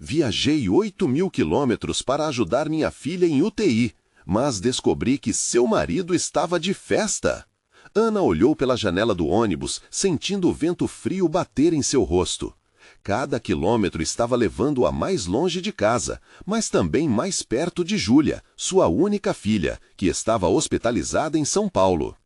Viajei 8.000 quilômetros para ajudar minha filha em UTI, mas descobri que seu marido estava de festa. Ana olhou pela janela do ônibus, sentindo o vento frio bater em seu rosto. Cada quilômetro estava levando-a mais longe de casa, mas também mais perto de Júlia, sua única filha, que estava hospitalizada em São Paulo.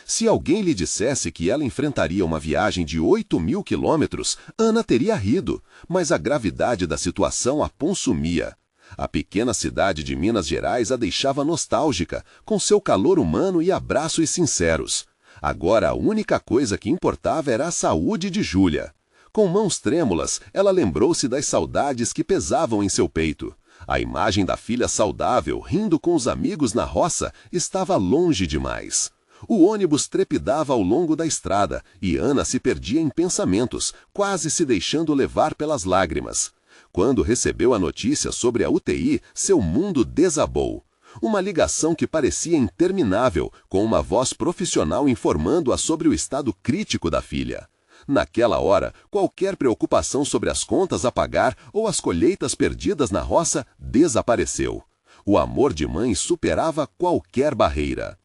Se alguém lhe dissesse que ela enfrentaria uma viagem de 8.000 quilômetros, Ana teria rido, mas a gravidade da situação a consumia. A pequena cidade de Minas Gerais a deixava nostálgica, com seu calor humano e abraços sinceros. Agora a única coisa que importava era a saúde de Júlia. Com mãos trêmulas, ela lembrou-se das saudades que pesavam em seu peito. A imagem da filha saudável, rindo com os amigos na roça, estava longe demais. O ônibus trepidava ao longo da estrada e Ana se perdia em pensamentos, quase se deixando levar pelas lágrimas. Quando recebeu a notícia sobre a UTI, seu mundo desabou. Uma ligação que parecia interminável, com uma voz profissional informando-a sobre o estado crítico da filha. Naquela hora, qualquer preocupação sobre as contas a pagar ou as colheitas perdidas na roça desapareceu. O amor de mãe superava qualquer barreira.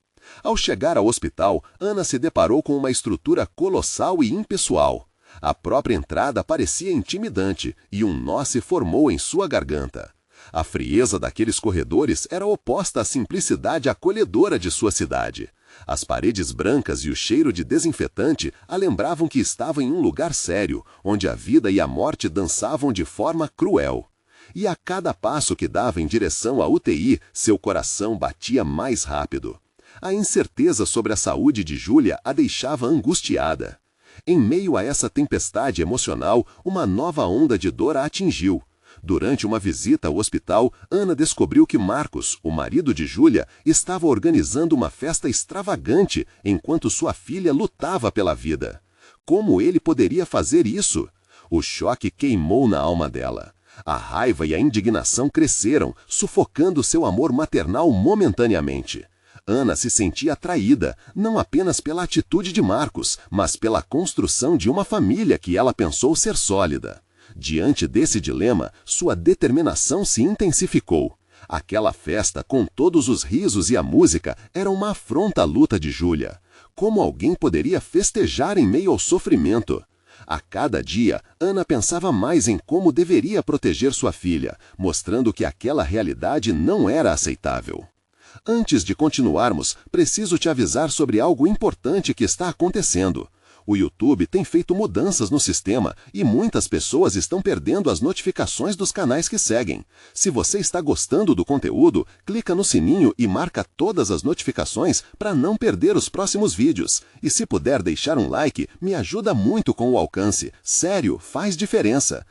Ao chegar ao hospital, Ana se deparou com uma estrutura colossal e impessoal. A própria entrada parecia intimidante e um nó se formou em sua garganta. A frieza daqueles corredores era oposta à simplicidade acolhedora de sua cidade. As paredes brancas e o cheiro de desinfetante a lembravam que estava em um lugar sério, onde a vida e a morte dançavam de forma cruel. E a cada passo que dava em direção à UTI, seu coração batia mais rápido. A incerteza sobre a saúde de Júlia a deixava angustiada. Em meio a essa tempestade emocional, uma nova onda de dor a atingiu. Durante uma visita ao hospital, Ana descobriu que Marcos, o marido de Júlia, estava organizando uma festa extravagante enquanto sua filha lutava pela vida. Como ele poderia fazer isso? O choque queimou na alma dela. A raiva e a indignação cresceram, sufocando seu amor maternal momentaneamente. Ana se sentia atraída, não apenas pela atitude de Marcos, mas pela construção de uma família que ela pensou ser sólida. Diante desse dilema, sua determinação se intensificou. Aquela festa, com todos os risos e a música, era uma afronta à luta de Júlia. Como alguém poderia festejar em meio ao sofrimento? A cada dia, Ana pensava mais em como deveria proteger sua filha, mostrando que aquela realidade não era aceitável. Antes de continuarmos, preciso te avisar sobre algo importante que está acontecendo. O YouTube tem feito mudanças no sistema e muitas pessoas estão perdendo as notificações dos canais que seguem. Se você está gostando do conteúdo, clica no sininho e marca todas as notificações para não perder os próximos vídeos. E se puder deixar um like, me ajuda muito com o alcance. Sério, faz diferença.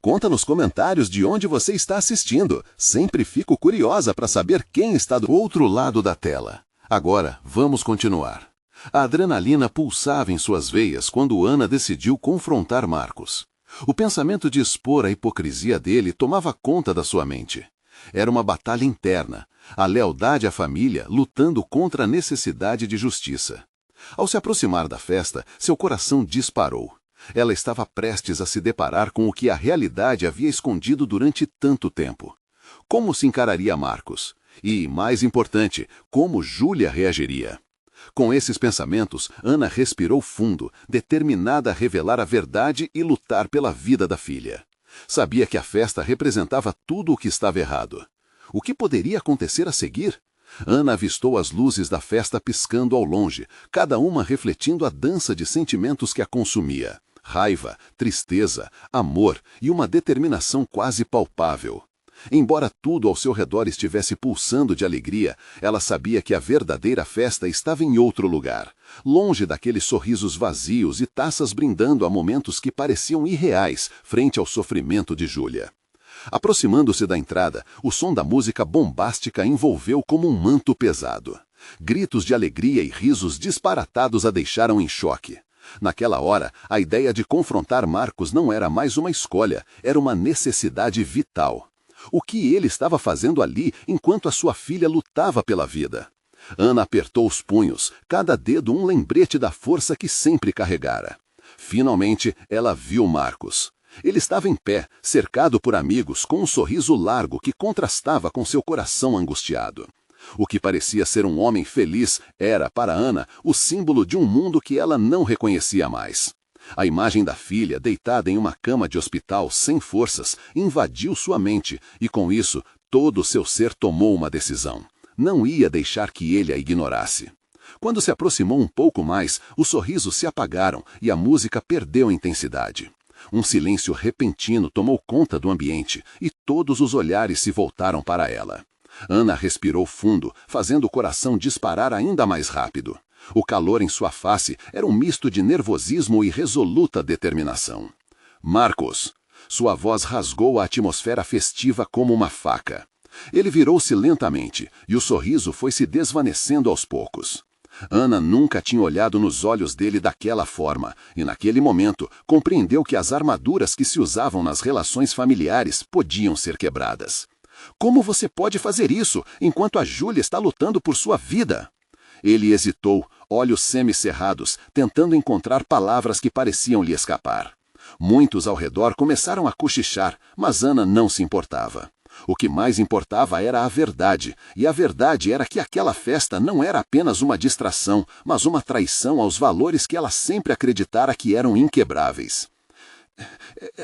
Conta nos comentários de onde você está assistindo. Sempre fico curiosa para saber quem está do outro lado da tela. Agora, vamos continuar. A adrenalina pulsava em suas veias quando Ana decidiu confrontar Marcos. O pensamento de expor a hipocrisia dele tomava conta da sua mente. Era uma batalha interna, a lealdade à família lutando contra a necessidade de justiça. Ao se aproximar da festa, seu coração disparou. Ela estava prestes a se deparar com o que a realidade havia escondido durante tanto tempo. Como se encararia Marcos? E, mais importante, como Júlia reagiria? Com esses pensamentos, Ana respirou fundo, determinada a revelar a verdade e lutar pela vida da filha. Sabia que a festa representava tudo o que estava errado. O que poderia acontecer a seguir? Ana avistou as luzes da festa piscando ao longe, cada uma refletindo a dança de sentimentos que a consumia. Raiva, tristeza, amor e uma determinação quase palpável. Embora tudo ao seu redor estivesse pulsando de alegria, ela sabia que a verdadeira festa estava em outro lugar, longe daqueles sorrisos vazios e taças brindando a momentos que pareciam irreais frente ao sofrimento de Júlia. Aproximando-se da entrada, o som da música bombástica envolveu como um manto pesado. Gritos de alegria e risos disparatados a deixaram em choque. Naquela hora, a ideia de confrontar Marcos não era mais uma escolha, era uma necessidade vital. O que ele estava fazendo ali enquanto a sua filha lutava pela vida? Ana apertou os punhos, cada dedo um lembrete da força que sempre carregara. Finalmente, ela viu Marcos. Ele estava em pé, cercado por amigos, com um sorriso largo que contrastava com seu coração angustiado. O que parecia ser um homem feliz era, para Ana, o símbolo de um mundo que ela não reconhecia mais. A imagem da filha, deitada em uma cama de hospital sem forças, invadiu sua mente e, com isso, todo o seu ser tomou uma decisão. Não ia deixar que ele a ignorasse. Quando se aproximou um pouco mais, os sorrisos se apagaram e a música perdeu intensidade. Um silêncio repentino tomou conta do ambiente e todos os olhares se voltaram para ela. Ana respirou fundo, fazendo o coração disparar ainda mais rápido. O calor em sua face era um misto de nervosismo e resoluta determinação. Marcos! Sua voz rasgou a atmosfera festiva como uma faca. Ele virou-se lentamente e o sorriso foi se desvanecendo aos poucos. Ana nunca tinha olhado nos olhos dele daquela forma e, naquele momento, compreendeu que as armaduras que se usavam nas relações familiares podiam ser quebradas. Como você pode fazer isso enquanto a Júlia está lutando por sua vida? Ele hesitou, olhos semicerrados, tentando encontrar palavras que pareciam lhe escapar. Muitos ao redor começaram a cochichar, mas Ana não se importava. O que mais importava era a verdade, e a verdade era que aquela festa não era apenas uma distração, mas uma traição aos valores que ela sempre acreditara que eram inquebráveis.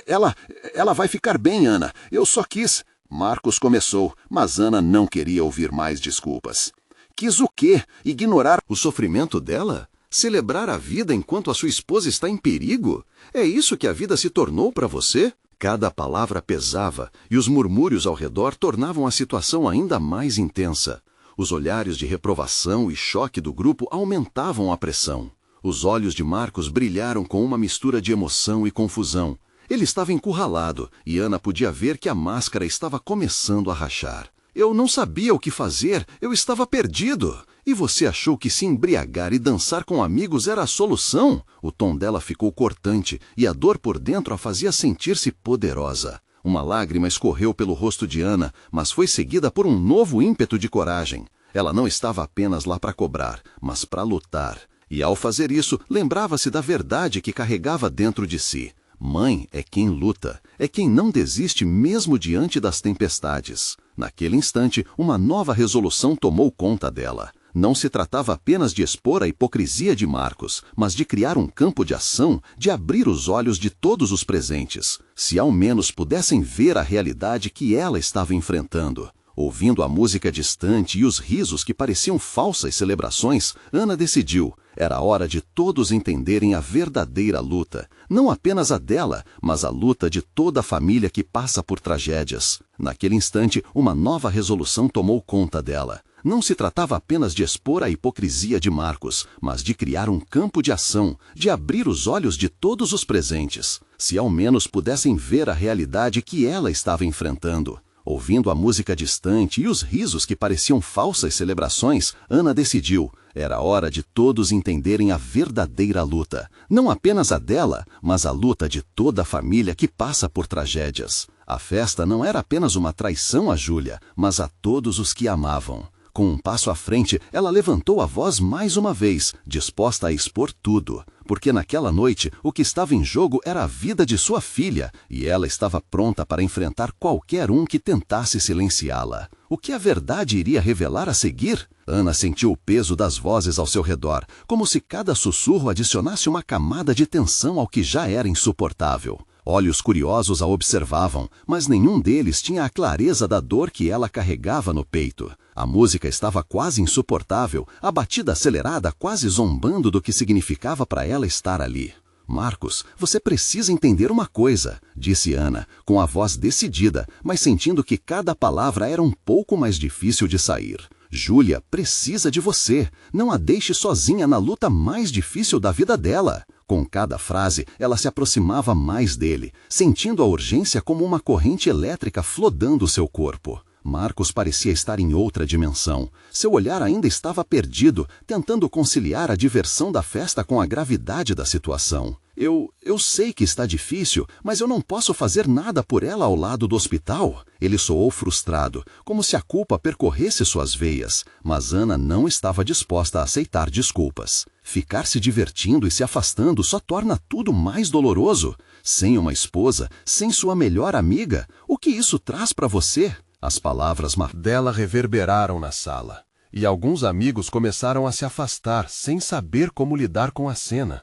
Ela vai ficar bem, Ana. Eu só quis... Marcos começou, mas Ana não queria ouvir mais desculpas. Quis o quê? Ignorar o sofrimento dela? Celebrar a vida enquanto a sua esposa está em perigo? É isso que a vida se tornou para você? Cada palavra pesava, e os murmúrios ao redor tornavam a situação ainda mais intensa. Os olhares de reprovação e choque do grupo aumentavam a pressão. Os olhos de Marcos brilharam com uma mistura de emoção e confusão. Ele estava encurralado, e Ana podia ver que a máscara estava começando a rachar. Eu não sabia o que fazer, eu estava perdido. E você achou que se embriagar e dançar com amigos era a solução? O tom dela ficou cortante, e a dor por dentro a fazia sentir-se poderosa. Uma lágrima escorreu pelo rosto de Ana, mas foi seguida por um novo ímpeto de coragem. Ela não estava apenas lá para cobrar, mas para lutar. E ao fazer isso, lembrava-se da verdade que carregava dentro de si. Mãe é quem luta, é quem não desiste mesmo diante das tempestades. Naquele instante, uma nova resolução tomou conta dela. Não se tratava apenas de expor a hipocrisia de Marcos, mas de criar um campo de ação, de abrir os olhos de todos os presentes, se ao menos pudessem ver a realidade que ela estava enfrentando. Ouvindo a música distante e os risos que pareciam falsas celebrações, Ana decidiu. Era hora de todos entenderem a verdadeira luta. Não apenas a dela, mas a luta de toda a família que passa por tragédias. Naquele instante, uma nova resolução tomou conta dela. Não se tratava apenas de expor a hipocrisia de Marcos, mas de criar um campo de ação, de abrir os olhos de todos os presentes, se ao menos pudessem ver a realidade que ela estava enfrentando. Ouvindo a música distante e os risos que pareciam falsas celebrações, Ana decidiu. Era hora de todos entenderem a verdadeira luta. Não apenas a dela, mas a luta de toda a família que passa por tragédias. A festa não era apenas uma traição a Júlia, mas a todos os que amavam. Com um passo à frente, ela levantou a voz mais uma vez, disposta a expor tudo. Porque naquela noite, o que estava em jogo era a vida de sua filha, e ela estava pronta para enfrentar qualquer um que tentasse silenciá-la. O que a verdade iria revelar a seguir? Ana sentiu o peso das vozes ao seu redor, como se cada sussurro adicionasse uma camada de tensão ao que já era insuportável. Olhos curiosos a observavam, mas nenhum deles tinha a clareza da dor que ela carregava no peito. A música estava quase insuportável, a batida acelerada quase zombando do que significava para ela estar ali. Marcos, você precisa entender uma coisa, disse Ana, com a voz decidida, mas sentindo que cada palavra era um pouco mais difícil de sair. Júlia precisa de você. Não a deixe sozinha na luta mais difícil da vida dela. Com cada frase, ela se aproximava mais dele, sentindo a urgência como uma corrente elétrica flodando seu corpo. Marcos parecia estar em outra dimensão. Seu olhar ainda estava perdido, tentando conciliar a diversão da festa com a gravidade da situação. Eu sei que está difícil, mas eu não posso fazer nada por ela ao lado do hospital. Ele soou frustrado, como se a culpa percorresse suas veias, mas Ana não estava disposta a aceitar desculpas. Ficar se divertindo e se afastando só torna tudo mais doloroso. Sem uma esposa, sem sua melhor amiga, o que isso traz para você? As palavras dela reverberaram na sala, e alguns amigos começaram a se afastar sem saber como lidar com a cena.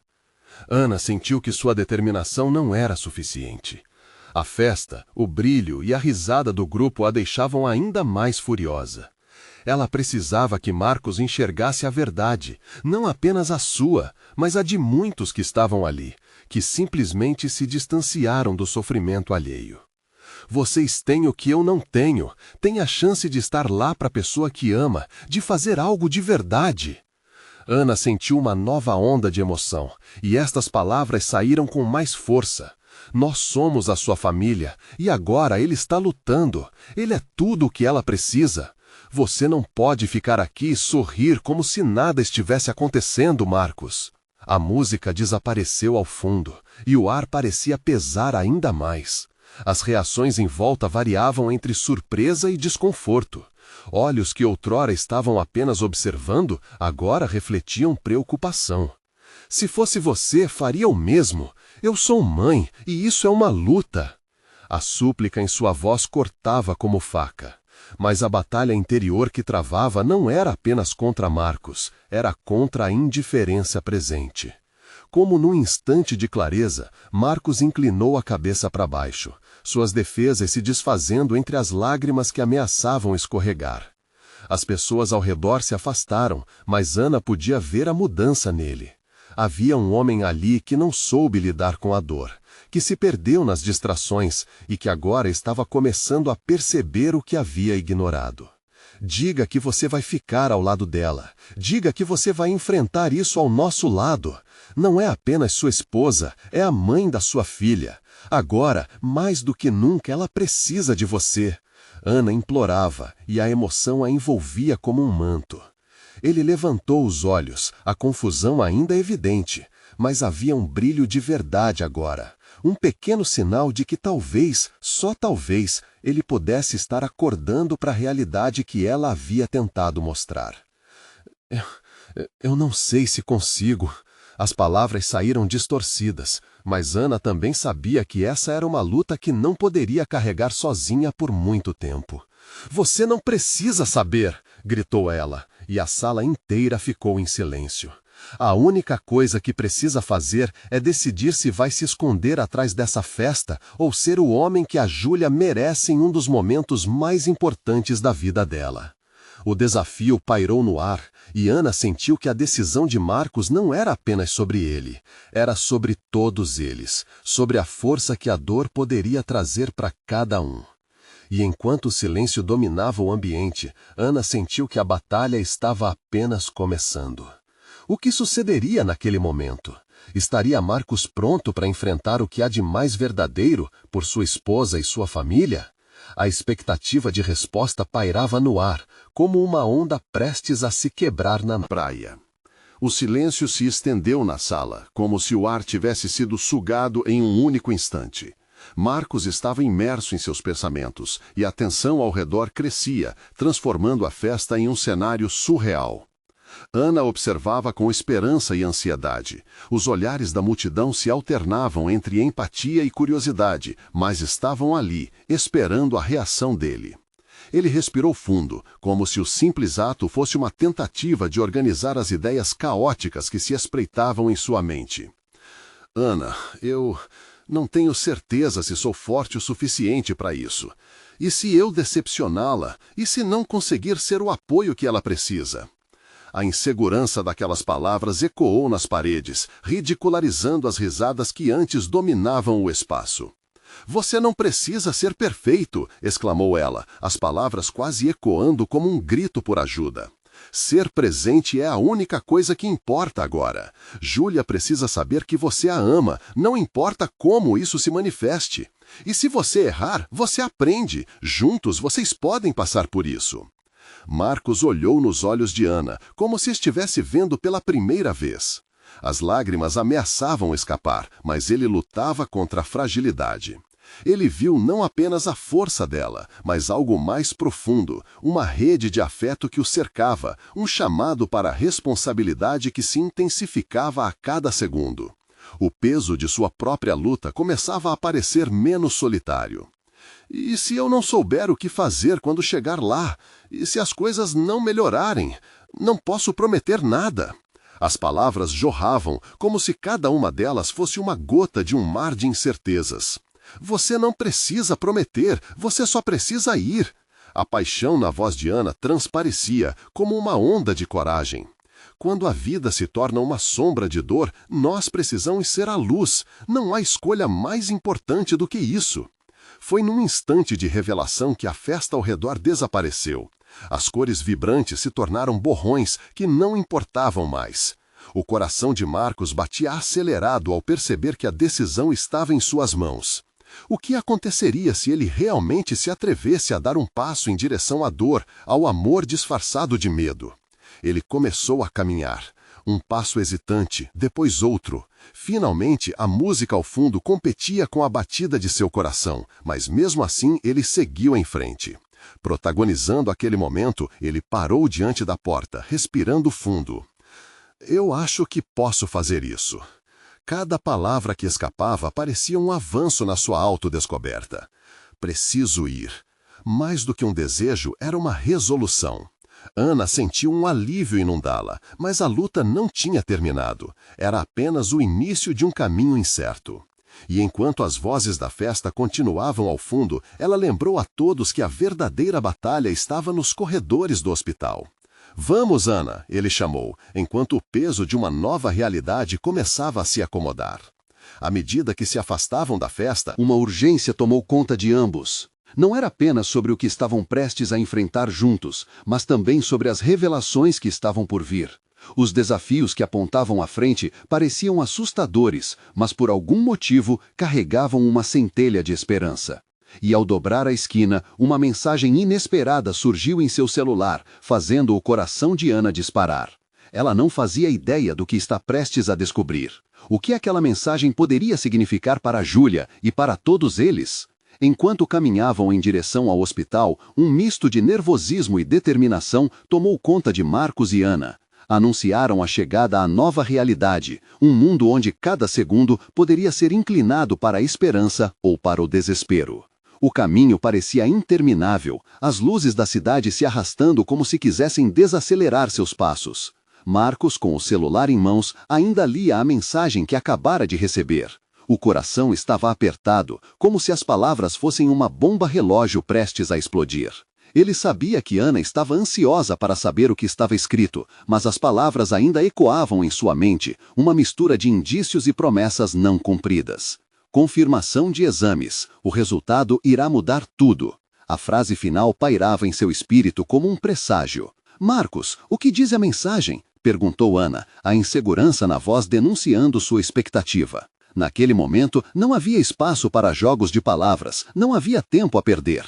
Ana sentiu que sua determinação não era suficiente. A festa, o brilho e a risada do grupo a deixavam ainda mais furiosa. Ela precisava que Marcos enxergasse a verdade, não apenas a sua, mas a de muitos que estavam ali, que simplesmente se distanciaram do sofrimento alheio. Vocês têm o que eu não tenho, têm a chance de estar lá para a pessoa que ama, de fazer algo de verdade. Ana sentiu uma nova onda de emoção, e estas palavras saíram com mais força. Nós somos a sua família, e agora ele está lutando. Ele é tudo o que ela precisa. Você não pode ficar aqui e sorrir como se nada estivesse acontecendo, Marcos. A música desapareceu ao fundo, e o ar parecia pesar ainda mais. As reações em volta variavam entre surpresa e desconforto. Olhos que outrora estavam apenas observando, agora refletiam preocupação. Se fosse você, faria o mesmo. Eu sou mãe, e isso é uma luta. A súplica em sua voz cortava como faca. Mas a batalha interior que travava não era apenas contra Marcos, era contra a indiferença presente. Como num instante de clareza, Marcos inclinou a cabeça para baixo, suas defesas se desfazendo entre as lágrimas que ameaçavam escorregar. As pessoas ao redor se afastaram, mas Ana podia ver a mudança nele. Havia um homem ali que não soube lidar com a dor, que se perdeu nas distrações e que agora estava começando a perceber o que havia ignorado. Diga que você vai ficar ao lado dela. Diga que você vai enfrentar isso ao nosso lado. Não é apenas sua esposa, é a mãe da sua filha. Agora, mais do que nunca, ela precisa de você. Ana implorava, e a emoção a envolvia como um manto. Ele levantou os olhos, a confusão ainda evidente, mas havia um brilho de verdade agora. Um pequeno sinal de que talvez, só talvez, ele pudesse estar acordando para a realidade que ela havia tentado mostrar. Eu não sei se consigo. As palavras saíram distorcidas, mas Ana também sabia que essa era uma luta que não poderia carregar sozinha por muito tempo. Você não precisa saber, gritou ela, e a sala inteira ficou em silêncio. A única coisa que precisa fazer é decidir se vai se esconder atrás dessa festa ou ser o homem que a Júlia merece em um dos momentos mais importantes da vida dela. O desafio pairou no ar, e Ana sentiu que a decisão de Marcos não era apenas sobre ele, era sobre todos eles, sobre a força que a dor poderia trazer para cada um. E enquanto o silêncio dominava o ambiente, Ana sentiu que a batalha estava apenas começando. O que sucederia naquele momento? Estaria Marcos pronto para enfrentar o que há de mais verdadeiro por sua esposa e sua família? A expectativa de resposta pairava no ar, como uma onda prestes a se quebrar na praia. O silêncio se estendeu na sala, como se o ar tivesse sido sugado em um único instante. Marcos estava imerso em seus pensamentos, e a tensão ao redor crescia, transformando a festa em um cenário surreal. Ana observava com esperança e ansiedade. Os olhares da multidão se alternavam entre empatia e curiosidade, mas estavam ali, esperando a reação dele. Ele respirou fundo, como se o simples ato fosse uma tentativa de organizar as ideias caóticas que se espreitavam em sua mente. Ana, eu não tenho certeza se sou forte o suficiente para isso. E se eu decepcioná-la? E se não conseguir ser o apoio que ela precisa? A insegurança daquelas palavras ecoou nas paredes, ridicularizando as risadas que antes dominavam o espaço. Você não precisa ser perfeito, exclamou ela, as palavras quase ecoando como um grito por ajuda. Ser presente é a única coisa que importa agora. Júlia precisa saber que você a ama, não importa como isso se manifeste. E se você errar, você aprende. Juntos vocês podem passar por isso. Marcos olhou nos olhos de Ana, como se estivesse vendo pela primeira vez. As lágrimas ameaçavam escapar, mas ele lutava contra a fragilidade. Ele viu não apenas a força dela, mas algo mais profundo, uma rede de afeto que o cercava, um chamado para a responsabilidade que se intensificava a cada segundo. O peso de sua própria luta começava a parecer menos solitário. E se eu não souber o que fazer quando chegar lá? E se as coisas não melhorarem? Não posso prometer nada. As palavras jorravam, como se cada uma delas fosse uma gota de um mar de incertezas. Você não precisa prometer, você só precisa ir. A paixão na voz de Ana transparecia, como uma onda de coragem. Quando a vida se torna uma sombra de dor, nós precisamos ser a luz. Não há escolha mais importante do que isso. Foi num instante de revelação que a festa ao redor desapareceu. As cores vibrantes se tornaram borrões que não importavam mais. O coração de Marcos batia acelerado ao perceber que a decisão estava em suas mãos. O que aconteceria se ele realmente se atrevesse a dar um passo em direção à dor, ao amor disfarçado de medo? Ele começou a caminhar. Um passo hesitante, depois outro. Finalmente, a música ao fundo competia com a batida de seu coração, mas mesmo assim ele seguiu em frente. Protagonizando aquele momento, ele parou diante da porta, respirando fundo. Eu acho que posso fazer isso. Cada palavra que escapava parecia um avanço na sua autodescoberta. Preciso ir. Mais do que um desejo, era uma resolução. Ana sentiu um alívio inundá-la, mas a luta não tinha terminado. Era apenas o início de um caminho incerto. E enquanto as vozes da festa continuavam ao fundo, ela lembrou a todos que a verdadeira batalha estava nos corredores do hospital. Vamos, Ana, ele chamou, enquanto o peso de uma nova realidade começava a se acomodar. À medida que se afastavam da festa, uma urgência tomou conta de ambos. Não era apenas sobre o que estavam prestes a enfrentar juntos, mas também sobre as revelações que estavam por vir. Os desafios que apontavam à frente pareciam assustadores, mas por algum motivo carregavam uma centelha de esperança. E ao dobrar a esquina, uma mensagem inesperada surgiu em seu celular, fazendo o coração de Ana disparar. Ela não fazia ideia do que está prestes a descobrir. O que aquela mensagem poderia significar para Júlia e para todos eles? Enquanto caminhavam em direção ao hospital, um misto de nervosismo e determinação tomou conta de Marcos e Ana. Anunciaram a chegada à nova realidade, um mundo onde cada segundo poderia ser inclinado para a esperança ou para o desespero. O caminho parecia interminável, as luzes da cidade se arrastando como se quisessem desacelerar seus passos. Marcos, com o celular em mãos, ainda lia a mensagem que acabara de receber. O coração estava apertado, como se as palavras fossem uma bomba relógio prestes a explodir. Ele sabia que Ana estava ansiosa para saber o que estava escrito, mas as palavras ainda ecoavam em sua mente, uma mistura de indícios e promessas não cumpridas. Confirmação de exames. O resultado irá mudar tudo. A frase final pairava em seu espírito como um presságio. Marcos, o que diz a mensagem? Perguntou Ana, a insegurança na voz denunciando sua expectativa. Naquele momento, não havia espaço para jogos de palavras, não havia tempo a perder.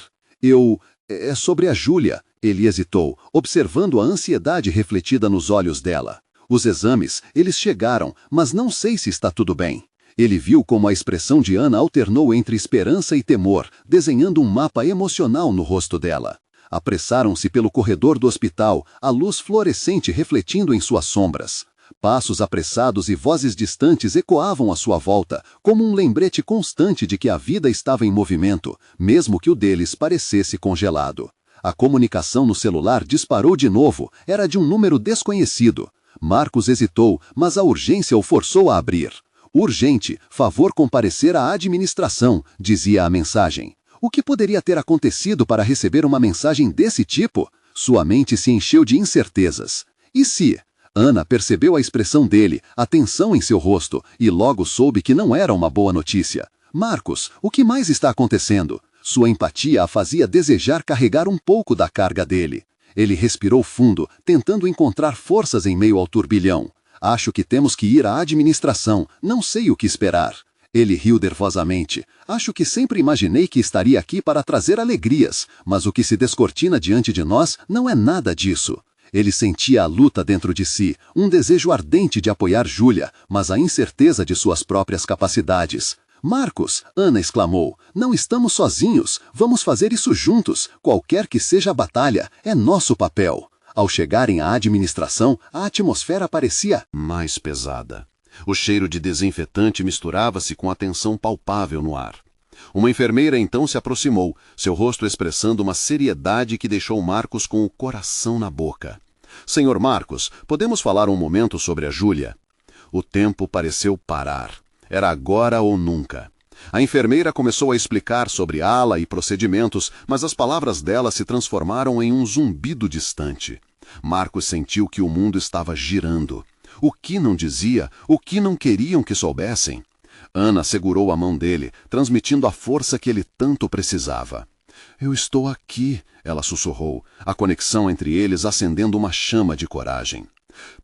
É sobre a Júlia, ele hesitou, observando a ansiedade refletida nos olhos dela. Os exames, eles chegaram, mas não sei se está tudo bem. Ele viu como a expressão de Ana alternou entre esperança e temor, desenhando um mapa emocional no rosto dela. Apressaram-se pelo corredor do hospital, a luz fluorescente refletindo em suas sombras. Passos apressados e vozes distantes ecoavam à sua volta, como um lembrete constante de que a vida estava em movimento, mesmo que o deles parecesse congelado. A comunicação no celular disparou de novo, era de um número desconhecido. Marcos hesitou, mas a urgência o forçou a abrir. Urgente, favor comparecer à administração, dizia a mensagem. O que poderia ter acontecido para receber uma mensagem desse tipo? Sua mente se encheu de incertezas. E se? Ana percebeu a expressão dele, a tensão em seu rosto, e logo soube que não era uma boa notícia. Marcos, o que mais está acontecendo? Sua empatia a fazia desejar carregar um pouco da carga dele. Ele respirou fundo, tentando encontrar forças em meio ao turbilhão. Acho que temos que ir à administração, não sei o que esperar. Ele riu nervosamente. Acho que sempre imaginei que estaria aqui para trazer alegrias, mas o que se descortina diante de nós não é nada disso. Ele sentia a luta dentro de si, um desejo ardente de apoiar Júlia, mas a incerteza de suas próprias capacidades. Marcos, Ana exclamou, não estamos sozinhos, vamos fazer isso juntos, qualquer que seja a batalha, é nosso papel. Ao chegarem à administração, a atmosfera parecia mais pesada. O cheiro de desinfetante misturava-se com a tensão palpável no ar. Uma enfermeira então se aproximou, seu rosto expressando uma seriedade que deixou Marcos com o coração na boca. Senhor Marcos, podemos falar um momento sobre a Júlia? O tempo pareceu parar. Era agora ou nunca. A enfermeira começou a explicar sobre ala e procedimentos, mas as palavras dela se transformaram em um zumbido distante. Marcos sentiu que o mundo estava girando. O que não dizia, o que não queriam que soubessem? Ana segurou a mão dele, transmitindo a força que ele tanto precisava. Eu estou aqui, ela sussurrou, a conexão entre eles acendendo uma chama de coragem.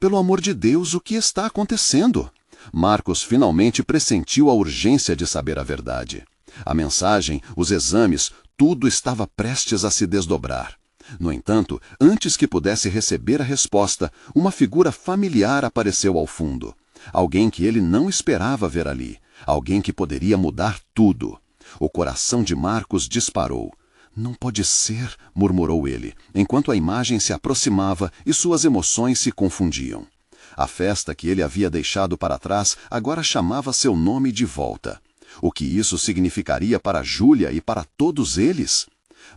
Pelo amor de Deus, o que está acontecendo? Marcos finalmente pressentiu a urgência de saber a verdade. A mensagem, os exames, tudo estava prestes a se desdobrar. No entanto, antes que pudesse receber a resposta, uma figura familiar apareceu ao fundo. Alguém que ele não esperava ver ali. Alguém que poderia mudar tudo. O coração de Marcos disparou. Não pode ser, murmurou ele, enquanto a imagem se aproximava e suas emoções se confundiam. A festa que ele havia deixado para trás agora chamava seu nome de volta. O que isso significaria para Júlia e para todos eles?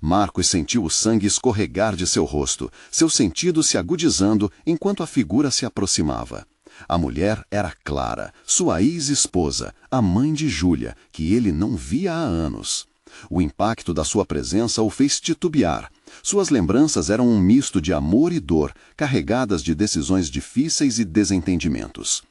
Marcos sentiu o sangue escorregar de seu rosto, seus sentidos se agudizando enquanto a figura se aproximava. A mulher era Clara, sua ex-esposa, a mãe de Júlia, que ele não via há anos. O impacto da sua presença o fez titubear. Suas lembranças eram um misto de amor e dor, carregadas de decisões difíceis e desentendimentos.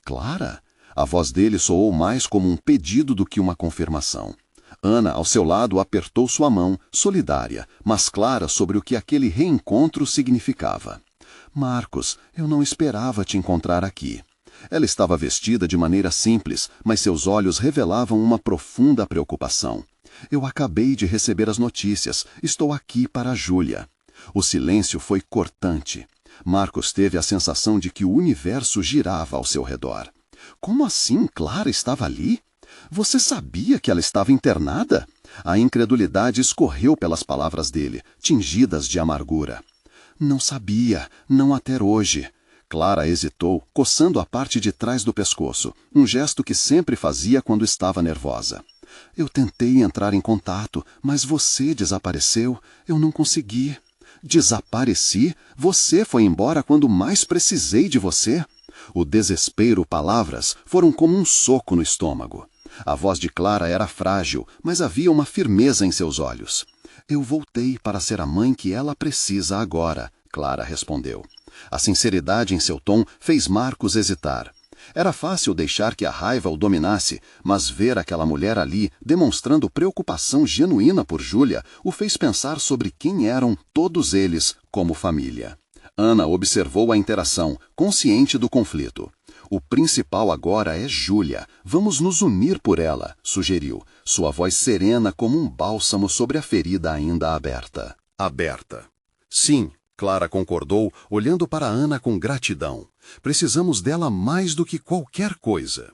Clara? A voz dele soou mais como um pedido do que uma confirmação. Ana, ao seu lado, apertou sua mão, solidária, mas clara sobre o que aquele reencontro significava. Marcos, eu não esperava te encontrar aqui. Ela estava vestida de maneira simples, mas seus olhos revelavam uma profunda preocupação. Eu acabei de receber as notícias. Estou aqui para a Júlia. O silêncio foi cortante. Marcos teve a sensação de que o universo girava ao seu redor. Como assim Clara estava ali? Você sabia que ela estava internada? A incredulidade escorreu pelas palavras dele, tingidas de amargura. Não sabia, não até hoje. Clara hesitou, coçando a parte de trás do pescoço, um gesto que sempre fazia quando estava nervosa. Eu tentei entrar em contato, mas você desapareceu. Eu não consegui. Desapareci? Você foi embora quando mais precisei de você? O desespero, palavras, foram como um soco no estômago. A voz de Clara era frágil, mas havia uma firmeza em seus olhos. Eu voltei para ser a mãe que ela precisa agora, Clara respondeu. A sinceridade em seu tom fez Marcos hesitar. Era fácil deixar que a raiva o dominasse, mas ver aquela mulher ali, demonstrando preocupação genuína por Júlia, o fez pensar sobre quem eram todos eles como família. Ana observou a interação, consciente do conflito. O principal agora é Júlia. Vamos nos unir por ela, sugeriu, sua voz serena como um bálsamo sobre a ferida ainda aberta. Aberta. Sim, Clara concordou, olhando para Ana com gratidão. Precisamos dela mais do que qualquer coisa.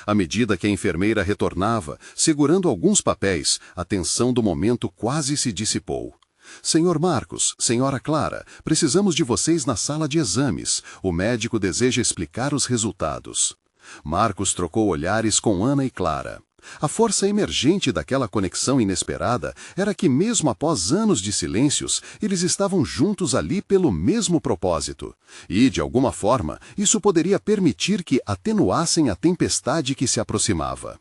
À medida que a enfermeira retornava, segurando alguns papéis, a tensão do momento quase se dissipou. Senhor Marcos, senhora Clara, precisamos de vocês na sala de exames. O médico deseja explicar os resultados. Marcos trocou olhares com Ana e Clara. A força emergente daquela conexão inesperada era que, mesmo após anos de silêncios, eles estavam juntos ali pelo mesmo propósito. E, de alguma forma, isso poderia permitir que atenuassem a tempestade que se aproximava.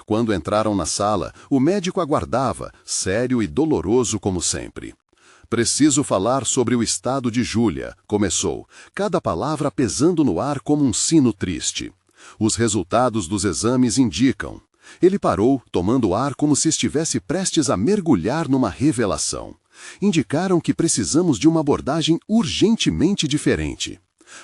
Quando entraram na sala, o médico aguardava, sério e doloroso como sempre. Preciso falar sobre o estado de Júlia, começou, cada palavra pesando no ar como um sino triste. Os resultados dos exames indicam. Ele parou, tomando ar como se estivesse prestes a mergulhar numa revelação. Indicaram que precisamos de uma abordagem urgentemente diferente.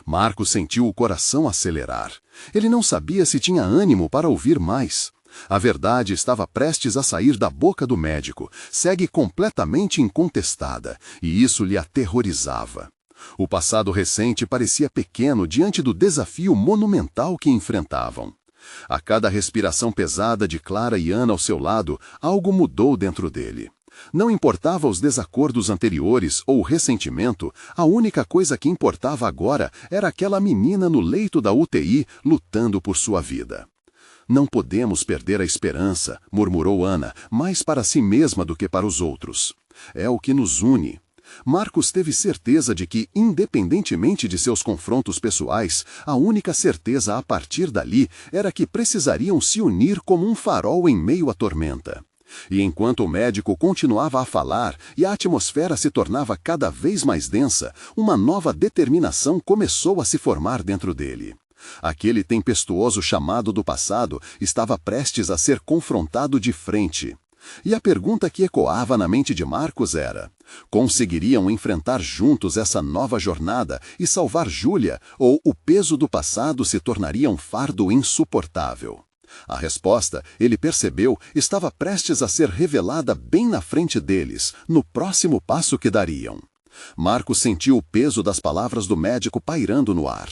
Marcos sentiu o coração acelerar. Ele não sabia se tinha ânimo para ouvir mais. A verdade estava prestes a sair da boca do médico, segue completamente incontestada, e isso lhe aterrorizava. O passado recente parecia pequeno diante do desafio monumental que enfrentavam. A cada respiração pesada de Clara e Ana ao seu lado, algo mudou dentro dele. Não importava os desacordos anteriores ou o ressentimento, a única coisa que importava agora era aquela menina no leito da UTI lutando por sua vida. Não podemos perder a esperança, murmurou Ana, mais para si mesma do que para os outros. É o que nos une. Marcos teve certeza de que, independentemente de seus confrontos pessoais, a única certeza a partir dali era que precisariam se unir como um farol em meio à tormenta. E enquanto o médico continuava a falar e a atmosfera se tornava cada vez mais densa, uma nova determinação começou a se formar dentro dele. Aquele tempestuoso chamado do passado estava prestes a ser confrontado de frente. E a pergunta que ecoava na mente de Marcos era: conseguiriam enfrentar juntos essa nova jornada e salvar Júlia, ou o peso do passado se tornaria um fardo insuportável? A resposta, ele percebeu, estava prestes a ser revelada bem na frente deles, no próximo passo que dariam. Marcos sentiu o peso das palavras do médico pairando no ar.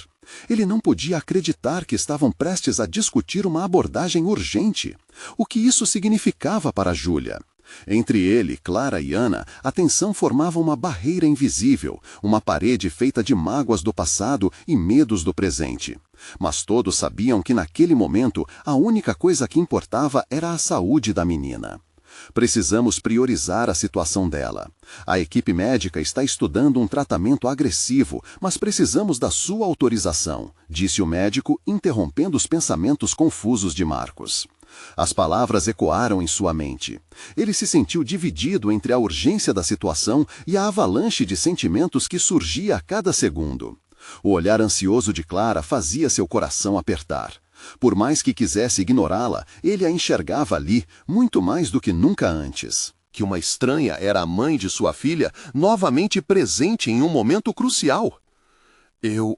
Ele não podia acreditar que estavam prestes a discutir uma abordagem urgente. O que isso significava para Júlia? Entre ele, Clara e Ana, a tensão formava uma barreira invisível, uma parede feita de mágoas do passado e medos do presente. Mas todos sabiam que naquele momento a única coisa que importava era a saúde da menina. Precisamos priorizar a situação dela. A equipe médica está estudando um tratamento agressivo, mas precisamos da sua autorização, disse o médico, interrompendo os pensamentos confusos de Marcos. As palavras ecoaram em sua mente. Ele se sentiu dividido entre a urgência da situação e a avalanche de sentimentos que surgia a cada segundo. O olhar ansioso de Clara fazia seu coração apertar. Por mais que quisesse ignorá-la, ele a enxergava ali, muito mais do que nunca antes. Que uma estranha era a mãe de sua filha, novamente presente em um momento crucial. Eu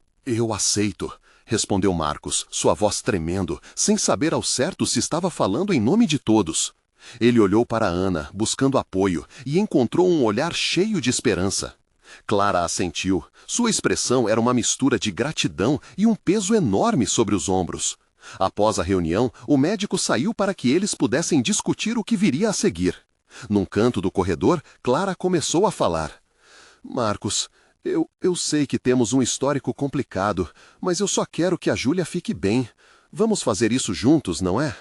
aceito, respondeu Marcos, sua voz tremendo, sem saber ao certo se estava falando em nome de todos. Ele olhou para Ana, buscando apoio, e encontrou um olhar cheio de esperança. Clara assentiu. Sua expressão era uma mistura de gratidão e um peso enorme sobre os ombros. Após a reunião, o médico saiu para que eles pudessem discutir o que viria a seguir. Num canto do corredor, Clara começou a falar. Marcos, eu sei que temos um histórico complicado, mas eu só quero que a Júlia fique bem. Vamos fazer isso juntos, não é?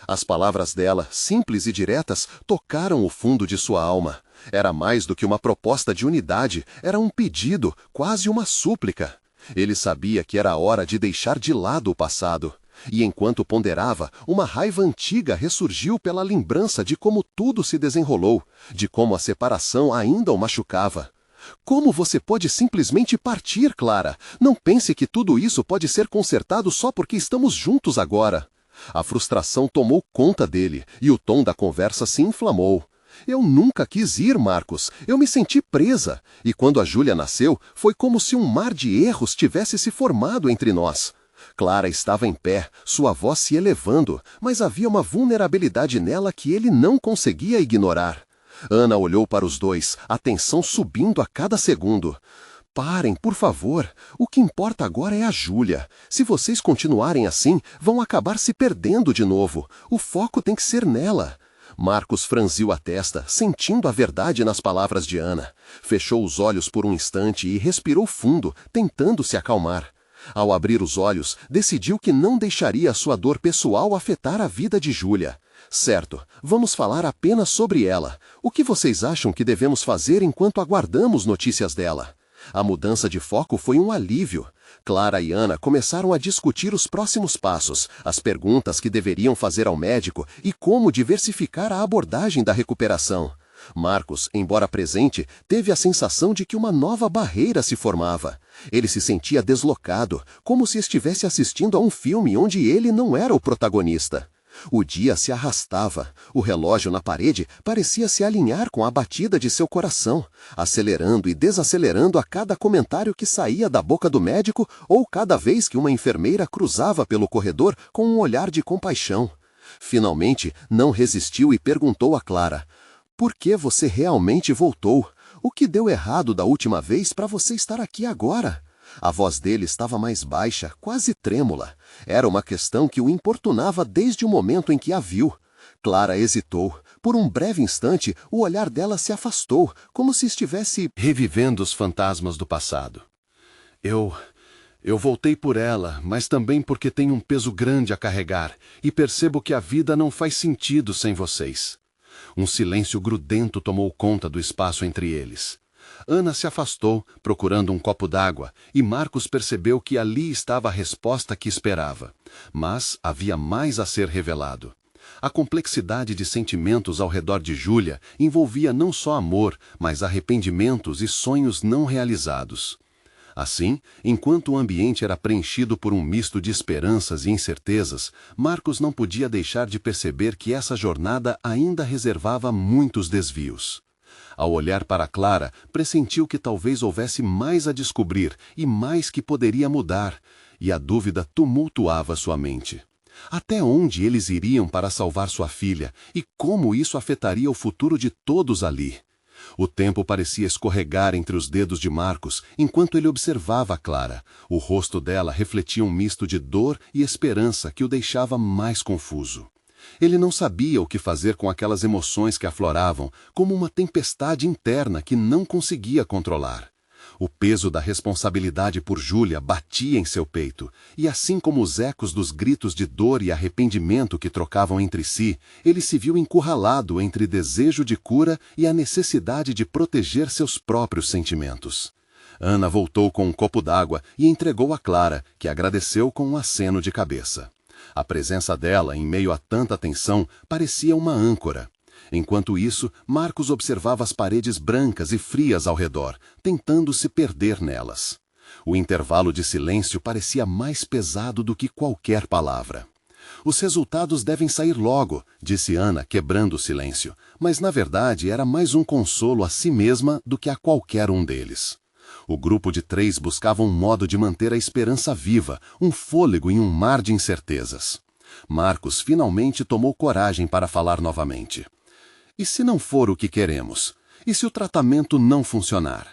As palavras dela, simples e diretas, tocaram o fundo de sua alma. Era mais do que uma proposta de unidade, era um pedido, quase uma súplica. Ele sabia que era hora de deixar de lado o passado. E enquanto ponderava, uma raiva antiga ressurgiu pela lembrança de como tudo se desenrolou, de como a separação ainda o machucava. Como você pode simplesmente partir, Clara? Não pense que tudo isso pode ser consertado só porque estamos juntos agora. A frustração tomou conta dele, e o tom da conversa se inflamou. Eu nunca quis ir, Marcos. Eu me senti presa. E quando a Júlia nasceu, foi como se um mar de erros tivesse se formado entre nós. Clara estava em pé, sua voz se elevando, mas havia uma vulnerabilidade nela que ele não conseguia ignorar. Ana olhou para os dois, a tensão subindo a cada segundo. Parem, por favor. O que importa agora é a Júlia. Se vocês continuarem assim, vão acabar se perdendo de novo. O foco tem que ser nela. Marcos franziu a testa, sentindo a verdade nas palavras de Ana. Fechou os olhos por um instante e respirou fundo, tentando se acalmar. Ao abrir os olhos, decidiu que não deixaria a sua dor pessoal afetar a vida de Júlia. Certo, vamos falar apenas sobre ela. O que vocês acham que devemos fazer enquanto aguardamos notícias dela? A mudança de foco foi um alívio. Clara e Ana começaram a discutir os próximos passos, as perguntas que deveriam fazer ao médico e como diversificar a abordagem da recuperação. Marcos, embora presente, teve a sensação de que uma nova barreira se formava. Ele se sentia deslocado, como se estivesse assistindo a um filme onde ele não era o protagonista. O dia se arrastava. O relógio na parede parecia se alinhar com a batida de seu coração, acelerando e desacelerando a cada comentário que saía da boca do médico ou cada vez que uma enfermeira cruzava pelo corredor com um olhar de compaixão. Finalmente, não resistiu e perguntou a Clara: "Por que você realmente voltou? O que deu errado da última vez para você estar aqui agora? A voz dele estava mais baixa, quase trêmula. Era uma questão que o importunava desde o momento em que a viu. Clara hesitou. Por um breve instante, o olhar dela se afastou, como se estivesse revivendo os fantasmas do passado. Eu voltei por ela, mas também porque tenho um peso grande a carregar e percebo que a vida não faz sentido sem vocês. Um silêncio grudento tomou conta do espaço entre eles. Ana se afastou, procurando um copo d'água, e Marcos percebeu que ali estava a resposta que esperava. Mas havia mais a ser revelado. A complexidade de sentimentos ao redor de Júlia envolvia não só amor, mas arrependimentos e sonhos não realizados. Assim, enquanto o ambiente era preenchido por um misto de esperanças e incertezas, Marcos não podia deixar de perceber que essa jornada ainda reservava muitos desvios. Ao olhar para Clara, pressentiu que talvez houvesse mais a descobrir e mais que poderia mudar, e a dúvida tumultuava sua mente. Até onde eles iriam para salvar sua filha e como isso afetaria o futuro de todos ali? O tempo parecia escorregar entre os dedos de Marcos enquanto ele observava Clara. O rosto dela refletia um misto de dor e esperança que o deixava mais confuso. Ele não sabia o que fazer com aquelas emoções que afloravam, como uma tempestade interna que não conseguia controlar. O peso da responsabilidade por Júlia batia em seu peito, e assim como os ecos dos gritos de dor e arrependimento que trocavam entre si, ele se viu encurralado entre desejo de cura e a necessidade de proteger seus próprios sentimentos. Ana voltou com um copo d'água e entregou a Clara, que agradeceu com um aceno de cabeça. A presença dela, em meio a tanta tensão, parecia uma âncora. Enquanto isso, Marcos observava as paredes brancas e frias ao redor, tentando se perder nelas. O intervalo de silêncio parecia mais pesado do que qualquer palavra. Os resultados devem sair logo, disse Ana, quebrando o silêncio, mas na verdade era mais um consolo a si mesma do que a qualquer um deles. O grupo de 3 buscava um modo de manter a esperança viva, um fôlego em um mar de incertezas. Marcos finalmente tomou coragem para falar novamente. E se não for o que queremos? E se o tratamento não funcionar?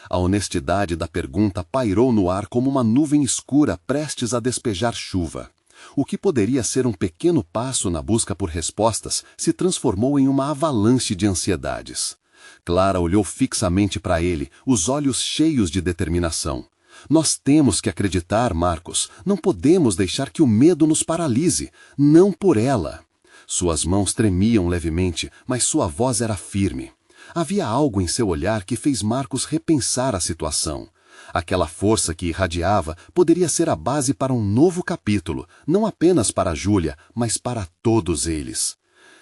A honestidade da pergunta pairou no ar como uma nuvem escura prestes a despejar chuva. O que poderia ser um pequeno passo na busca por respostas se transformou em uma avalanche de ansiedades. Clara olhou fixamente para ele, os olhos cheios de determinação. Nós temos que acreditar, Marcos. Não podemos deixar que o medo nos paralise. Não por ela. Suas mãos tremiam levemente, mas sua voz era firme. Havia algo em seu olhar que fez Marcos repensar a situação. Aquela força que irradiava poderia ser a base para um novo capítulo, não apenas para Júlia, mas para todos eles.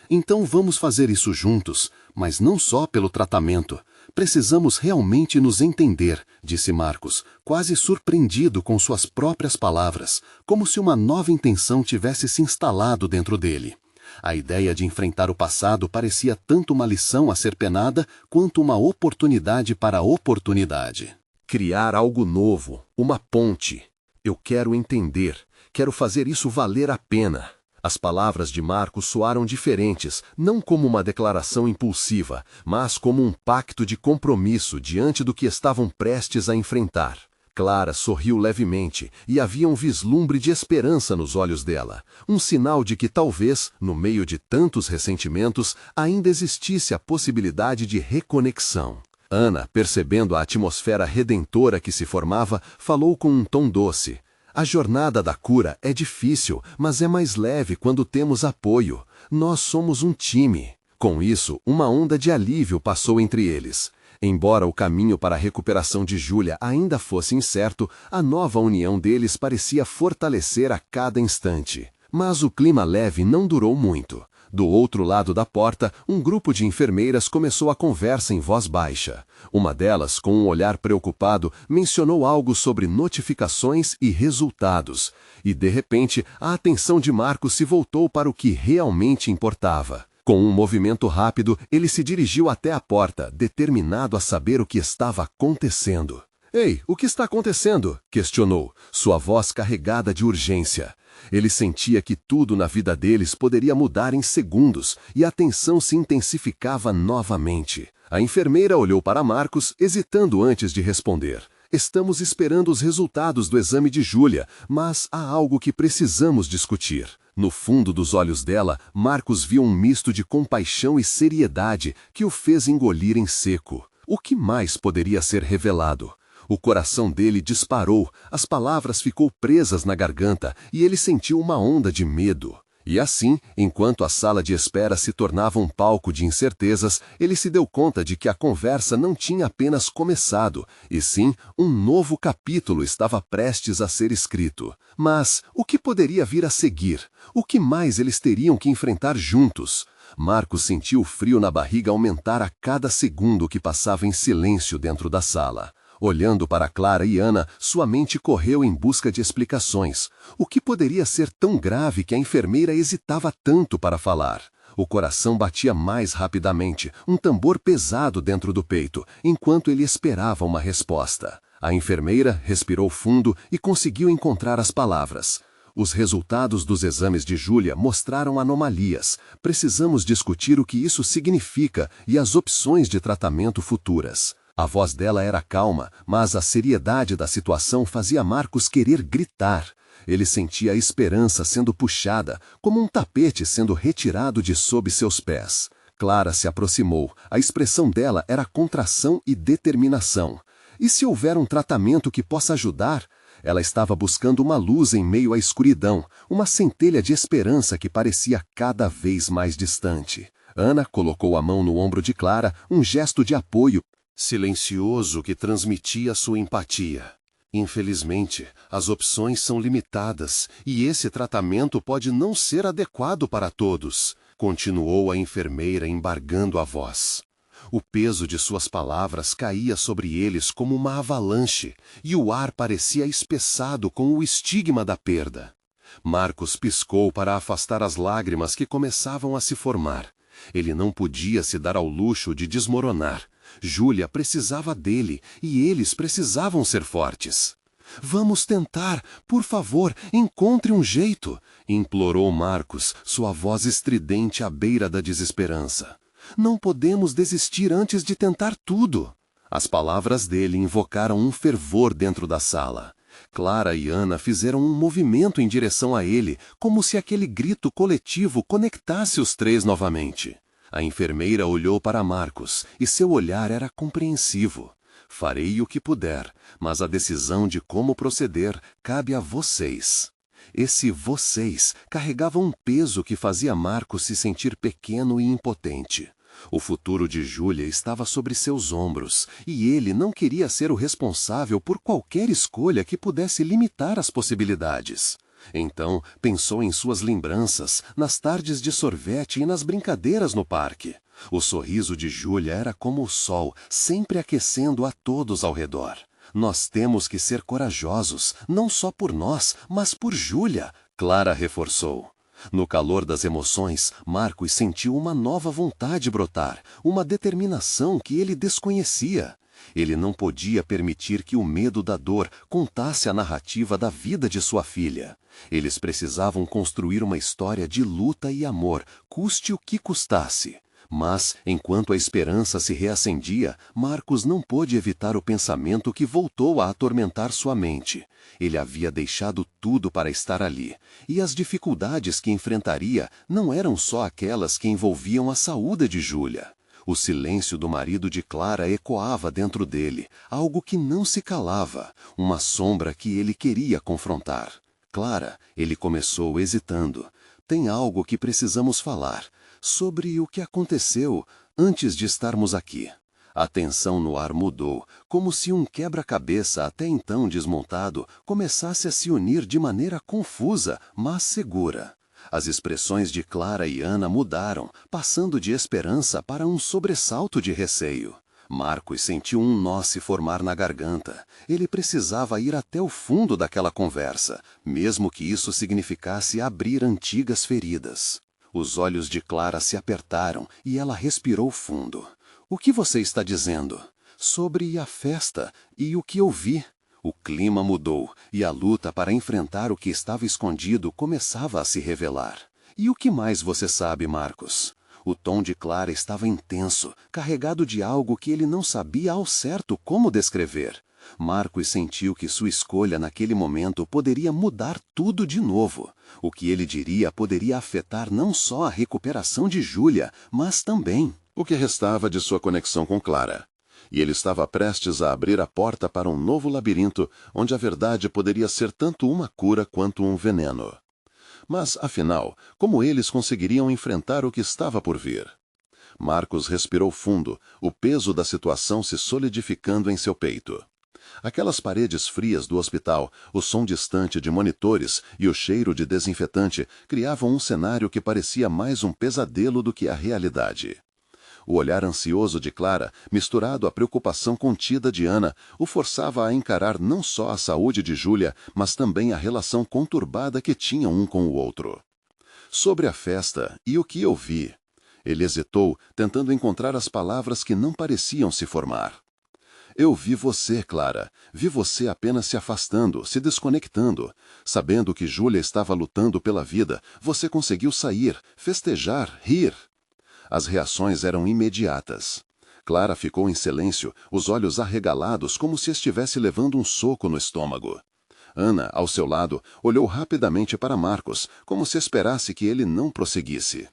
Então vamos fazer isso juntos, mas não só pelo tratamento. Precisamos realmente nos entender, disse Marcos, quase surpreendido com suas próprias palavras, como se uma nova intenção tivesse se instalado dentro dele. A ideia de enfrentar o passado parecia tanto uma lição a ser penada quanto uma oportunidade para a oportunidade. Criar algo novo, uma ponte. Eu quero entender, quero fazer isso valer a pena. As palavras de Marcos soaram diferentes, não como uma declaração impulsiva, mas como um pacto de compromisso diante do que estavam prestes a enfrentar. Clara sorriu levemente e havia um vislumbre de esperança nos olhos dela, um sinal de que talvez, no meio de tantos ressentimentos, ainda existisse a possibilidade de reconexão. Ana, percebendo a atmosfera redentora que se formava, falou com um tom doce. A jornada da cura é difícil, mas é mais leve quando temos apoio. Nós somos um time. Com isso, uma onda de alívio passou entre eles. Embora o caminho para a recuperação de Júlia ainda fosse incerto, a nova união deles parecia fortalecer a cada instante. Mas o clima leve não durou muito. Do outro lado da porta, um grupo de enfermeiras começou a conversa em voz baixa. Uma delas, com um olhar preocupado, mencionou algo sobre notificações e resultados. E, de repente, a atenção de Marcos se voltou para o que realmente importava. Com um movimento rápido, ele se dirigiu até a porta, determinado a saber o que estava acontecendo. "Ei, o que está acontecendo?" questionou, sua voz carregada de urgência. Ele sentia que tudo na vida deles poderia mudar em segundos, e a tensão se intensificava novamente. A enfermeira olhou para Marcos, hesitando antes de responder. Estamos esperando os resultados do exame de Júlia, mas há algo que precisamos discutir. No fundo dos olhos dela, Marcos viu um misto de compaixão e seriedade que o fez engolir em seco. O que mais poderia ser revelado? O coração dele disparou, as palavras ficou presas na garganta e ele sentiu uma onda de medo. E assim, enquanto a sala de espera se tornava um palco de incertezas, ele se deu conta de que a conversa não tinha apenas começado, e sim, um novo capítulo estava prestes a ser escrito. Mas o que poderia vir a seguir? O que mais eles teriam que enfrentar juntos? Marcos sentiu o frio na barriga aumentar a cada segundo que passava em silêncio dentro da sala. Olhando para Clara e Ana, sua mente correu em busca de explicações. O que poderia ser tão grave que a enfermeira hesitava tanto para falar? O coração batia mais rapidamente, um tambor pesado dentro do peito, enquanto ele esperava uma resposta. A enfermeira respirou fundo e conseguiu encontrar as palavras. Os resultados dos exames de Júlia mostraram anomalias. Precisamos discutir o que isso significa e as opções de tratamento futuras. A voz dela era calma, mas a seriedade da situação fazia Marcos querer gritar. Ele sentia a esperança sendo puxada, como um tapete sendo retirado de sob seus pés. Clara se aproximou. A expressão dela era contração e determinação. E se houver um tratamento que possa ajudar? Ela estava buscando uma luz em meio à escuridão, uma centelha de esperança que parecia cada vez mais distante. Ana colocou a mão no ombro de Clara, um gesto de apoio silencioso que transmitia sua empatia. Infelizmente, as opções são limitadas e esse tratamento pode não ser adequado para todos, continuou a enfermeira embargando a voz. O peso de suas palavras caía sobre eles como uma avalanche e o ar parecia espessado com o estigma da perda. Marcos piscou para afastar as lágrimas que começavam a se formar. Ele não podia se dar ao luxo de desmoronar. Júlia precisava dele e eles precisavam ser fortes. Vamos tentar, por favor, encontre um jeito, implorou Marcos, sua voz estridente à beira da desesperança. Não podemos desistir antes de tentar tudo. As palavras dele invocaram um fervor dentro da sala. Clara e Ana fizeram um movimento em direção a ele, como se aquele grito coletivo conectasse os três novamente. A enfermeira olhou para Marcos e seu olhar era compreensivo. Farei o que puder, mas a decisão de como proceder cabe a vocês. Esse vocês carregava um peso que fazia Marcos se sentir pequeno e impotente. O futuro de Júlia estava sobre seus ombros, e ele não queria ser o responsável por qualquer escolha que pudesse limitar as possibilidades. Então, pensou em suas lembranças, nas tardes de sorvete e nas brincadeiras no parque. O sorriso de Júlia era como o sol, sempre aquecendo a todos ao redor. Nós temos que ser corajosos, não só por nós, mas por Júlia, Clara reforçou. No calor das emoções, Marcos sentiu uma nova vontade brotar, uma determinação que ele desconhecia. Ele não podia permitir que o medo da dor contasse a narrativa da vida de sua filha. Eles precisavam construir uma história de luta e amor, custe o que custasse. Mas, enquanto a esperança se reacendia, Marcos não pôde evitar o pensamento que voltou a atormentar sua mente. Ele havia deixado tudo para estar ali, e as dificuldades que enfrentaria não eram só aquelas que envolviam a saúde de Júlia. O silêncio do marido de Clara ecoava dentro dele, algo que não se calava, uma sombra que ele queria confrontar. Clara, ele começou hesitando. Tem algo que precisamos falar, sobre o que aconteceu antes de estarmos aqui. A tensão no ar mudou, como se um quebra-cabeça até então desmontado começasse a se unir de maneira confusa, mas segura. As expressões de Clara e Ana mudaram, passando de esperança para um sobressalto de receio. Marcos sentiu um nó se formar na garganta. Ele precisava ir até o fundo daquela conversa, mesmo que isso significasse abrir antigas feridas. Os olhos de Clara se apertaram e ela respirou fundo. O que você está dizendo? Sobre a festa e o que eu vi. O clima mudou e a luta para enfrentar o que estava escondido começava a se revelar. E o que mais você sabe, Marcos? O tom de Clara estava intenso, carregado de algo que ele não sabia ao certo como descrever. Marcos sentiu que sua escolha naquele momento poderia mudar tudo de novo. O que ele diria poderia afetar não só a recuperação de Júlia, mas também o que restava de sua conexão com Clara. E ele estava prestes a abrir a porta para um novo labirinto, onde a verdade poderia ser tanto uma cura quanto um veneno. Mas, afinal, como eles conseguiriam enfrentar o que estava por vir? Marcos respirou fundo, o peso da situação se solidificando em seu peito. Aquelas paredes frias do hospital, o som distante de monitores e o cheiro de desinfetante criavam um cenário que parecia mais um pesadelo do que a realidade. O olhar ansioso de Clara, misturado à preocupação contida de Ana, o forçava a encarar não só a saúde de Júlia, mas também a relação conturbada que tinham um com o outro. Sobre a festa e o que eu vi. Ele hesitou, tentando encontrar as palavras que não pareciam se formar. Eu vi você, Clara. Vi você apenas se afastando, se desconectando. Sabendo que Júlia estava lutando pela vida, você conseguiu sair, festejar, rir. As reações eram imediatas. Clara ficou em silêncio, os olhos arregalados como se estivesse levando um soco no estômago. Ana, ao seu lado, olhou rapidamente para Marcos, como se esperasse que ele não prosseguisse.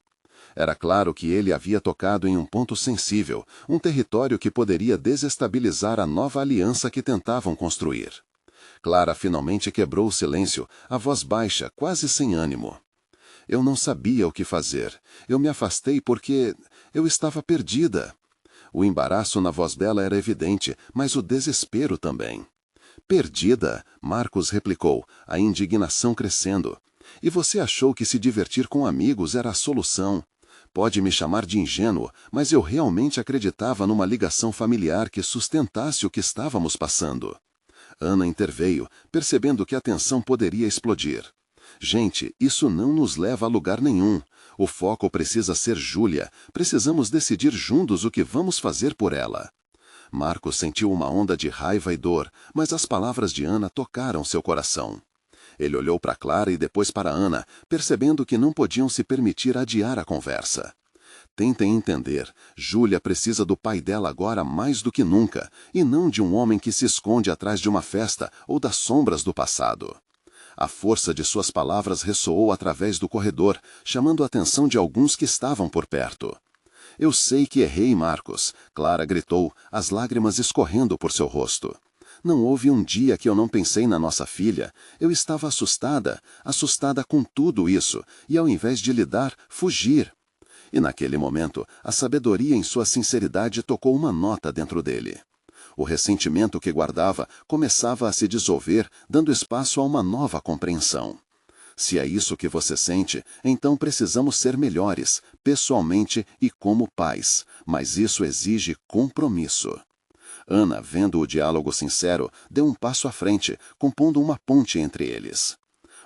Era claro que ele havia tocado em um ponto sensível, um território que poderia desestabilizar a nova aliança que tentavam construir. Clara finalmente quebrou o silêncio, a voz baixa, quase sem ânimo. Eu não sabia o que fazer. Eu me afastei porque eu estava perdida. O embaraço na voz dela era evidente, mas o desespero também. Perdida? Marcos replicou, a indignação crescendo. E você achou que se divertir com amigos era a solução? Pode me chamar de ingênuo, mas eu realmente acreditava numa ligação familiar que sustentasse o que estávamos passando. Ana interveio, percebendo que a tensão poderia explodir. Gente, isso não nos leva a lugar nenhum. O foco precisa ser Júlia. Precisamos decidir juntos o que vamos fazer por ela. Marcos sentiu uma onda de raiva e dor, mas as palavras de Ana tocaram seu coração. Ele olhou para Clara e depois para Ana, percebendo que não podiam se permitir adiar a conversa. Tentem entender, Júlia precisa do pai dela agora mais do que nunca, e não de um homem que se esconde atrás de uma festa ou das sombras do passado. A força de suas palavras ressoou através do corredor, chamando a atenção de alguns que estavam por perto. Eu sei que errei, Marcos, Clara gritou, as lágrimas escorrendo por seu rosto. Não houve um dia que eu não pensei na nossa filha. Eu estava assustada com tudo isso, e ao invés de lidar, fugir. E naquele momento, a sabedoria em sua sinceridade tocou uma nota dentro dele. O ressentimento que guardava começava a se dissolver, dando espaço a uma nova compreensão. Se é isso que você sente, então precisamos ser melhores, pessoalmente e como pais, mas isso exige compromisso. Ana, vendo o diálogo sincero, deu um passo à frente, compondo uma ponte entre eles.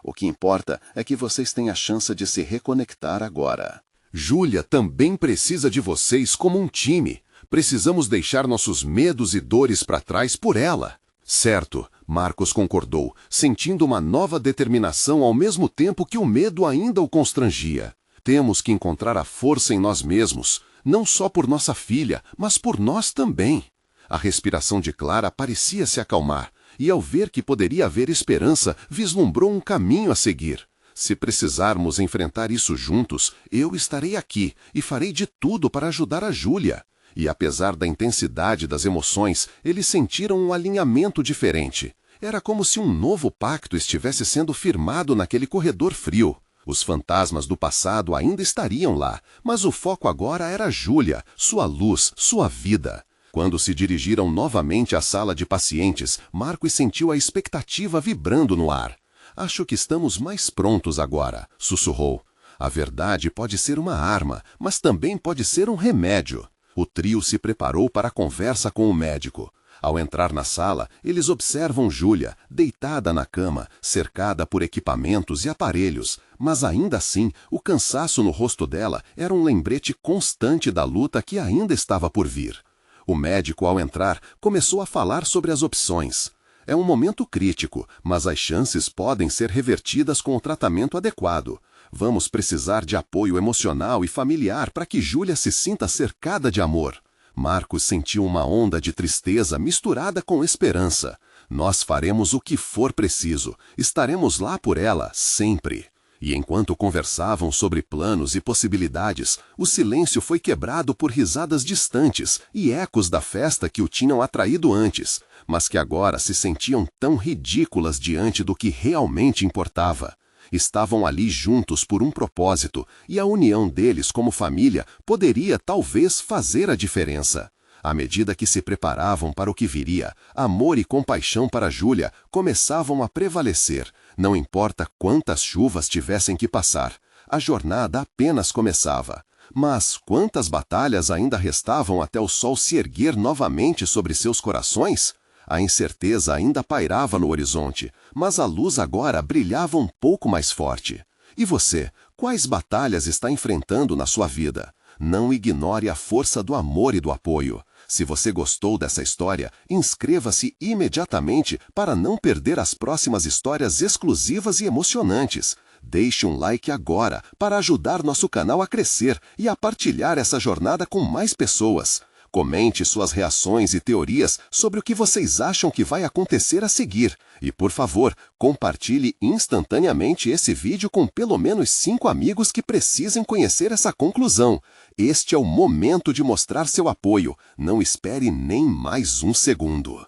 O que importa é que vocês têm a chance de se reconectar agora. Júlia também precisa de vocês como um time. Precisamos deixar nossos medos e dores para trás por ela. Certo, Marcos concordou, sentindo uma nova determinação ao mesmo tempo que o medo ainda o constrangia. Temos que encontrar a força em nós mesmos, não só por nossa filha, mas por nós também. A respiração de Clara parecia se acalmar, e ao ver que poderia haver esperança, vislumbrou um caminho a seguir. Se precisarmos enfrentar isso juntos, eu estarei aqui e farei de tudo para ajudar a Júlia. E apesar da intensidade das emoções, eles sentiram um alinhamento diferente. Era como se um novo pacto estivesse sendo firmado naquele corredor frio. Os fantasmas do passado ainda estariam lá, mas o foco agora era Júlia, sua luz, sua vida. Quando se dirigiram novamente à sala de pacientes, Marcos sentiu a expectativa vibrando no ar. Acho que estamos mais prontos agora, sussurrou. A verdade pode ser uma arma, mas também pode ser um remédio. O trio se preparou para a conversa com o médico. Ao entrar na sala, eles observam Júlia, deitada na cama, cercada por equipamentos e aparelhos, mas ainda assim, o cansaço no rosto dela era um lembrete constante da luta que ainda estava por vir. O médico, ao entrar, começou a falar sobre as opções. É um momento crítico, mas as chances podem ser revertidas com o tratamento adequado. Vamos precisar de apoio emocional e familiar para que Júlia se sinta cercada de amor. Marcos sentiu uma onda de tristeza misturada com esperança. Nós faremos o que for preciso. Estaremos lá por ela, sempre. E enquanto conversavam sobre planos e possibilidades, o silêncio foi quebrado por risadas distantes e ecos da festa que o tinham atraído antes, mas que agora se sentiam tão ridículas diante do que realmente importava. Estavam ali juntos por um propósito, e a união deles como família poderia talvez fazer a diferença. À medida que se preparavam para o que viria, amor e compaixão para Júlia começavam a prevalecer. Não importa quantas chuvas tivessem que passar, a jornada apenas começava. Mas quantas batalhas ainda restavam até o sol se erguer novamente sobre seus corações? A incerteza ainda pairava no horizonte, mas a luz agora brilhava um pouco mais forte. E você, quais batalhas está enfrentando na sua vida? Não ignore a força do amor e do apoio. Se você gostou dessa história, inscreva-se imediatamente para não perder as próximas histórias exclusivas e emocionantes. Deixe um like agora para ajudar nosso canal a crescer e a partilhar essa jornada com mais pessoas. Comente suas reações e teorias sobre o que vocês acham que vai acontecer a seguir. E, por favor, compartilhe instantaneamente esse vídeo com pelo menos 5 amigos que precisem conhecer essa conclusão. Este é o momento de mostrar seu apoio. Não espere nem mais um segundo.